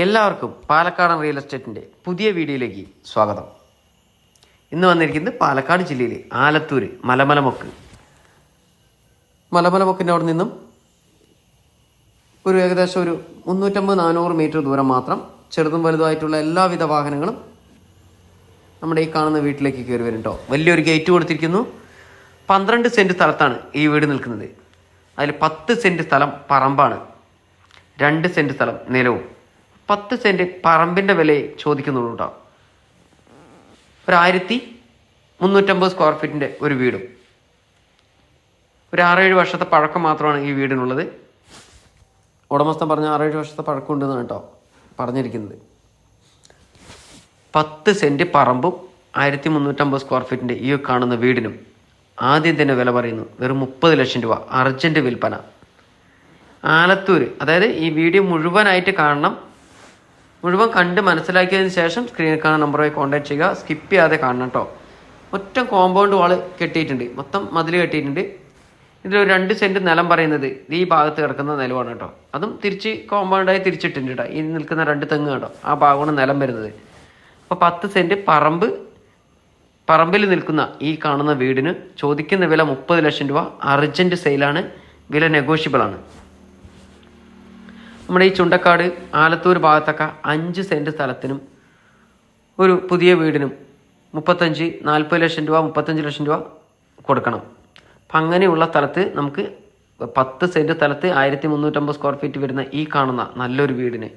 എല്ലാവർക്കും പാലക്കാടൻ റിയൽ എസ്റ്റേറ്റിൻ്റെ പുതിയ വീഡിയോയിലേക്ക് സ്വാഗതം. ഇന്ന് വന്നിരിക്കുന്നത് പാലക്കാട് ജില്ലയിലെ ആലത്തൂർ മലമലമൊക്ക്. മലമലമൊക്കിൻ്റെ അവിടെ നിന്നും ഏകദേശം 350-400 മീറ്റർ ദൂരം മാത്രം ചെറുതും വലുതുമായിട്ടുള്ള എല്ലാവിധ വാഹനങ്ങളും നമ്മുടെ ഈ കാണുന്ന വീട്ടിലേക്ക് കയറി വരും കേട്ടോ. വലിയൊരു ഗേറ്റ് കൊടുത്തിരിക്കുന്നു. 12 സെൻറ്റ് സ്ഥലത്താണ് ഈ വീട് നിൽക്കുന്നത്. അതിൽ 10 സെൻറ്റ് സ്ഥലം പറമ്പാണ്, 2 സെൻറ്റ് സ്ഥലം നിലവും. 10 സെൻറ്റ് പറമ്പിൻ്റെ വിലയെ ചോദിക്കുന്നുള്ളൂ കേട്ടോ. 1350 സ്ക്വയർ ഫീറ്റിൻ്റെ ഒരു വീടും 6-7 വർഷത്തെ പഴക്കം മാത്രമാണ് ഈ വീടിനുള്ളത്. ഉടമസ്ഥൻ പറഞ്ഞ 6-7 വർഷത്തെ പഴക്കം ഉണ്ടെന്നാണ് കേട്ടോ പറഞ്ഞിരിക്കുന്നത്. 10 സെൻറ്റ് പറമ്പും 1350 സ്ക്വയർ ഫീറ്റിൻ്റെ ഈ കാണുന്ന വീടിനും ആദ്യം തന്നെ വില പറയുന്നു വെറും 30 ലക്ഷം രൂപ. അർജൻറ്റ് വിൽപ്പന. ആലത്തൂർ, അതായത് ഈ വീഡിയോ മുഴുവനായിട്ട് കാണണം. മുഴുവൻ കണ്ട് മനസ്സിലാക്കിയതിന് ശേഷം സ്ക്രീനിൽ കാണുന്ന നമ്പറുമായി കോൺടാക്ട് ചെയ്യുക. സ്കിപ്പ് ചെയ്യാതെ കാണണം കേട്ടോ. ഒറ്റ കോമ്പൗണ്ട് വാള് കെട്ടിയിട്ടുണ്ട്, മൊത്തം മതിൽ കെട്ടിയിട്ടുണ്ട്. ഇതിലൊരു 2 സെൻറ്റ് നിലം പറയുന്നത് ഈ ഭാഗത്ത് കിടക്കുന്ന നിലമാണ് കേട്ടോ. അതും തിരിച്ച് കോമ്പൗണ്ടായി തിരിച്ചിട്ടുണ്ട് കേട്ടോ. ഈ നിൽക്കുന്ന 2 തെങ്ങ് കേട്ടോ, ആ ഭാഗമാണ് നിലം വരുന്നത്. അപ്പോൾ 10 സെൻറ്റ് പറമ്പിൽ നിൽക്കുന്ന ഈ കാണുന്ന വീടിന് ചോദിക്കുന്ന വില 30 ലക്ഷം രൂപ. അർജൻറ്റ് സെയിലാണ്, വില നെഗോഷ്യബിൾ ആണ്. നമ്മുടെ ഈ ചുണ്ടക്കാട് ആലത്തൂർ ഭാഗത്തൊക്കെ 5 സെൻറ്റ് സ്ഥലത്തിനും ഒരു പുതിയ വീടിനും 35-40 ലക്ഷം രൂപ, 35 ലക്ഷം രൂപ കൊടുക്കണം. അപ്പം അങ്ങനെയുള്ള സ്ഥലത്ത് നമുക്ക് 10 സെൻറ്റ് സ്ഥലത്ത് 1350 സ്ക്വയർ ഫീറ്റ് വരുന്ന ഈ കാണുന്ന നല്ലൊരു വീടിന്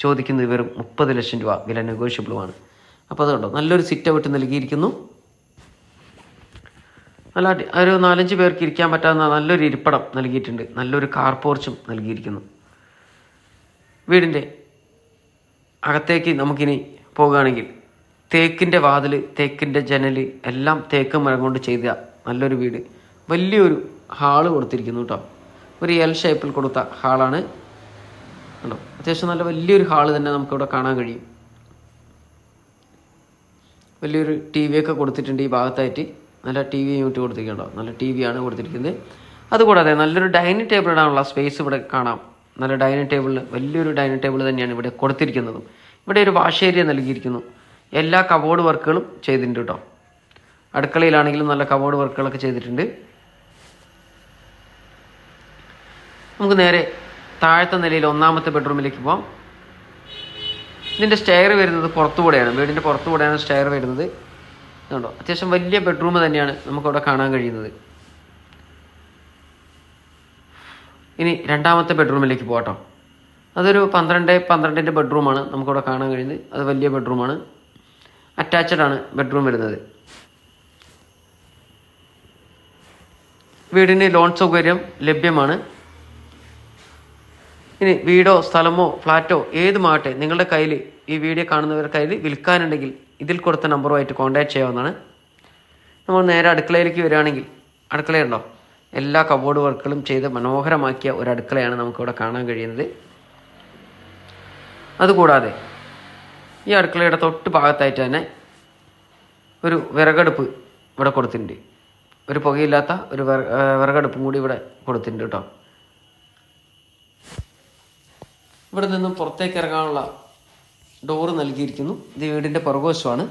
ചോദിക്കുന്നത് വെറും 30 ലക്ഷം രൂപ, വില നെഗോഷ്യബിളുമാണ്. അപ്പോൾ അതുകൊണ്ടോ നല്ലൊരു സിറ്റ് ഔട്ട് നൽകിയിരിക്കുന്നു. നല്ല ഒരു 4-5 പേർക്ക് ഇരിക്കാൻ പറ്റാവുന്ന നല്ലൊരു ഇരിപ്പിടം നൽകിയിട്ടുണ്ട്. നല്ലൊരു കാർ പോർച്ചും നൽകിയിരിക്കുന്നു. വീടിൻ്റെ അകത്തേക്ക് നമുക്കിനി പോകുകയാണെങ്കിൽ തേക്കിൻ്റെ വാതിൽ, തേക്കിൻ്റെ ജനൽ എല്ലാം തേക്ക് മരം കൊണ്ട് ചെയ്ത നല്ലൊരു വീട്. വലിയൊരു ഹാള് കൊടുത്തിരിക്കുന്നു കേട്ടോ. ഒരു എൽ ഷേപ്പിൽ കൊടുത്ത ഹാളാണ് കേട്ടോ. അത്യാവശ്യം നല്ല വലിയൊരു ഹാള് തന്നെ നമുക്കിവിടെ കാണാൻ കഴിയും. വലിയൊരു ടി വി ഒക്കെ കൊടുത്തിട്ടുണ്ട് ഈ ഭാഗത്തായിട്ട്. നല്ല ടി വി യൂണിറ്റ് കൊടുത്തിരിക്കുന്നുണ്ടോ, നല്ല ടി വി ആണ് കൊടുത്തിരിക്കുന്നത്. അതുകൂടാതെ നല്ലൊരു ഡൈനിങ് ടേബിൾ ഇടാനുള്ള സ്പേസ് ഇവിടെ കാണാം. നല്ല ഡൈനിങ് ടേബിളിൽ വലിയൊരു ഡൈനിങ് ടേബിൾ തന്നെയാണ് ഇവിടെ കൊടുത്തിരിക്കുന്നതും. ഇവിടെ ഒരു വാഷ് ഏരിയ നൽകിയിരിക്കുന്നു. എല്ലാ കബോർഡ് വർക്കുകളും ചെയ്തിട്ടുണ്ട് കേട്ടോ. അടുക്കളയിലാണെങ്കിലും നല്ല കബോർഡ് വർക്കുകളൊക്കെ ചെയ്തിട്ടുണ്ട്. നമുക്ക് നേരെ താഴത്തെ നിലയിൽ 1ാമത്തെ ബെഡ്റൂമിലേക്ക് പോകാം. ഇതിൻ്റെ സ്റ്റെയർ വരുന്നത് പുറത്തുകൂടെയാണ്, വീടിൻ്റെ പുറത്തുകൂടെയാണ് സ്റ്റെയർ വരുന്നത്. ഇതുണ്ടോ, അത്യാവശ്യം വലിയ ബെഡ്റൂം തന്നെയാണ് നമുക്കവിടെ കാണാൻ കഴിയുന്നത്. ഇനി 2ാമത്തെ ബെഡ്റൂമിലേക്ക് പോകട്ടോ. അതൊരു 12x12 ബെഡ്റൂമാണ് നമുക്കിവിടെ കാണാൻ കഴിയുന്നത്. അത് വലിയ ബെഡ്റൂമാണ്, അറ്റാച്ച്ഡ് ആണ് ബെഡ്റൂം വരുന്നത്. വീടിന് ലോൺ സൗകര്യം ലഭ്യമാണ്. ഇനി വീടോ സ്ഥലമോ ഫ്ലാറ്റോ ഏതുമാകട്ടെ നിങ്ങളുടെ കയ്യിൽ, ഈ വീഡിയോ കാണുന്നവരുടെ കയ്യിൽ വിൽക്കാനുണ്ടെങ്കിൽ ഇതിൽ കൊടുത്ത നമ്പറുമായിട്ട് കോൺടാക്ട് ചെയ്യാവുന്നതാണ്. നമ്മൾ നേരെ അടുക്കളയിലേക്ക് വരികയാണെങ്കിൽ അടുക്കളയുണ്ടോ, എല്ലാ കബോർഡ് വർക്കുകളും ചെയ്ത് മനോഹരമാക്കിയ ഒരു അടുക്കളയാണ് നമുക്കിവിടെ കാണാൻ കഴിയുന്നത്. അതുകൂടാതെ ഈ അടുക്കളയുടെ തൊട്ട് ഭാഗത്തായിട്ട് തന്നെ ഒരു വിറകടുപ്പ് ഇവിടെ കൊടുത്തിട്ടുണ്ട്. ഒരു പുകയില്ലാത്ത ഒരു വിറകടുപ്പും കൂടി ഇവിടെ കൊടുത്തിട്ടുണ്ട് കേട്ടോ. ഇവിടെ നിന്നും പുറത്തേക്ക് ഇറങ്ങാനുള്ള ഡോറ് നൽകിയിരിക്കുന്നു. ഇത് വീടിൻ്റെ പുറകുവശമാണ്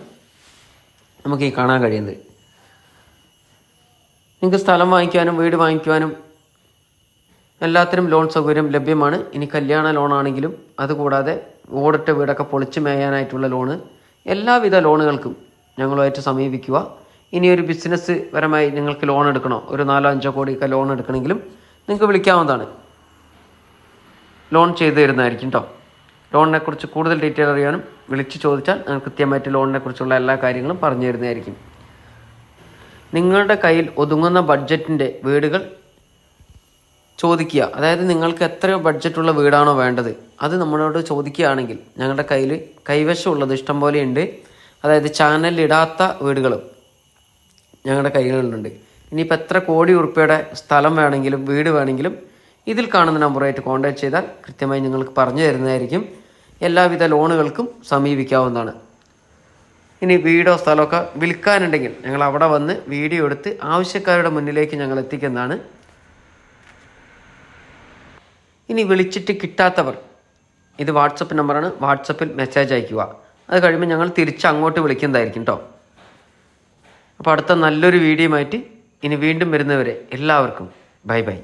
നമുക്ക് ഈ കാണാൻ കഴിയുന്നത്. നിങ്ങൾക്ക് സ്ഥലം വാങ്ങിക്കുവാനും വീട് വാങ്ങിക്കുവാനും എല്ലാത്തിനും ലോൺ സൗകര്യം ലഭ്യമാണ്. ഇനി കല്യാണ ലോണാണെങ്കിലും അതുകൂടാതെ ഓടിട്ട വീടൊക്കെ പൊളിച്ച് മേയാനായിട്ടുള്ള ലോണ്, എല്ലാവിധ ലോണുകൾക്കും ഞങ്ങളുമായിട്ട് സമീപിക്കുക. ഇനി ഒരു ബിസിനസ് പരമായി നിങ്ങൾക്ക് ലോൺ എടുക്കണോ, ഒരു 4-5 കോടിയൊക്കെ ലോൺ എടുക്കണമെങ്കിലും നിങ്ങൾക്ക് വിളിക്കാവുന്നതാണ്. ലോൺ ചെയ്തു തരുന്നതായിരിക്കും കേട്ടോ. ലോണിനെ കുറിച്ച് കൂടുതൽ ഡീറ്റെയിൽ അറിയാനും വിളിച്ച് ചോദിച്ചാൽ ഞങ്ങൾ കൃത്യമായിട്ട് ലോണിനെ കുറിച്ചുള്ള എല്ലാ കാര്യങ്ങളും പറഞ്ഞു തരുന്നതായിരിക്കും. നിങ്ങളുടെ കയ്യിൽ ഒതുങ്ങുന്ന ബഡ്ജറ്റിൻ്റെ വീടുകൾ ചോദിക്കുക. അതായത് നിങ്ങൾക്ക് എത്ര ബഡ്ജറ്റുള്ള വീടാണോ വേണ്ടത് അത് നമ്മളോട് ചോദിക്കുകയാണെങ്കിൽ ഞങ്ങളുടെ കയ്യിൽ കൈവശമുള്ളത് ഇഷ്ടം പോലെ ഉണ്ട്. അതായത് ചാനലിടാത്ത വീടുകളും ഞങ്ങളുടെ കൈകളിലുണ്ട്. ഇനിയിപ്പോൾ എത്ര കോടി ഉറുപ്പിയുടെ സ്ഥലം വേണമെങ്കിലും വീട് വേണമെങ്കിലും ഇതിൽ കാണുന്ന നമ്പറായിട്ട് കോൺടാക്ട് ചെയ്താൽ കൃത്യമായി നിങ്ങൾക്ക് പറഞ്ഞു തരുന്നതായിരിക്കും. എല്ലാവിധ ലോണുകൾക്കും സമീപിക്കാവുന്നതാണ്. ഇനി വീടോ സ്ഥലമൊക്കെ വിൽക്കാനുണ്ടെങ്കിൽ ഞങ്ങൾ അവിടെ വന്ന് വീഡിയോ എടുത്ത് ആവശ്യക്കാരുടെ മുന്നിലേക്ക് ഞങ്ങൾ എത്തിക്കുന്നതാണ്. ഇനി വിളിച്ചിട്ട് കിട്ടാത്തവർ ഇത് വാട്സപ്പ് നമ്പറാണ്. വാട്സപ്പിൽ മെസ്സേജ് അയയ്ക്കുക. അത് കഴിയുമ്പോൾ ഞങ്ങൾ തിരിച്ച് അങ്ങോട്ട് വിളിക്കുന്നതായിരിക്കും കേട്ടോ. അപ്പോൾ അടുത്ത നല്ലൊരു വീഡിയോ ആയിട്ട് ഇനി വീണ്ടും വരുന്നവരെ എല്ലാവർക്കും ബൈ ബൈ.